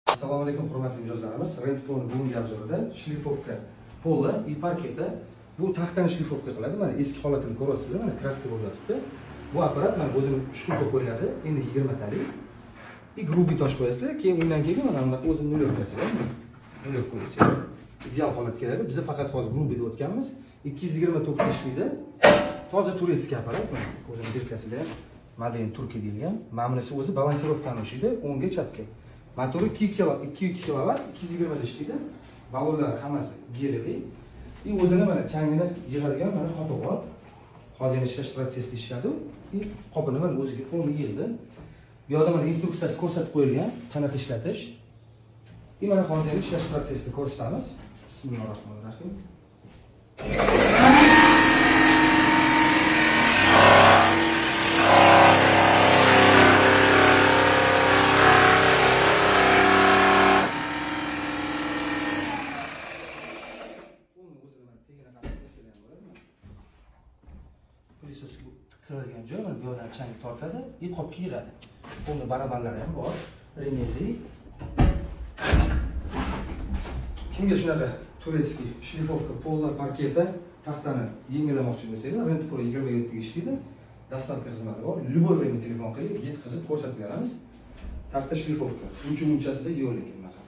Assalomu alaykum hurmatli mijozlarimiz. Rentpol bugungi obzorida shlifovka pola и parketa. Bu taxtani shlifovka qiladi. Mana eski holatini ko'rasizlar, mana kraska bo'lyapti. Bu apparat mana o'zini shkulga qo'yiladi. Endi 20 talik. И grubiy tosh qo'yasizlar, keyin undan keyin mana bunaqa o'zini nulyovkasiga, nulyovka qo'yasizlar. Ideal holat keladi. Biz faqat hozir grubiyda o'tganmiz. 220 tokda ishlaydi. Toza turetskiy apparat, mana o'zini birkasida ham model Turkiya deyilgan. Ma'murasi o'zi balansirovkani ishlaydi, o'ngga chapga. Motori 2 kilovat, 220 da ishlaydi. Balonlar hammasi geliy. И o'zini mana changini yig'adigan mana qopi bor. Hozir ishlash protsessida ishladi. И qopini mana o'ziga o'rni yig'di. Bu yerda mana instruksiyasi ko'rsatib qo'yilgan, qanaqa ishlatish. И mana hozir ishlash protsessini ko'rsatamiz. Bismillahirrohmanirrohim. Plisosga tiqilgan joy mana bu yerdan chang tortadi, и qopga yig'adi. Buni barabarlari ham bor, remedli. Kimga shunaqa turetskiy shlifovka, pola, parketa, taxtani yangilamoqchi bo'lsangiz, Rentpro 27 ga ishlaydi. Dostavka xizmati bor. Любой время telefon qiling, yetkazib ko'rsatib beramiz. Taxta shlifovka, unchasida yo'q lekin bunaqa.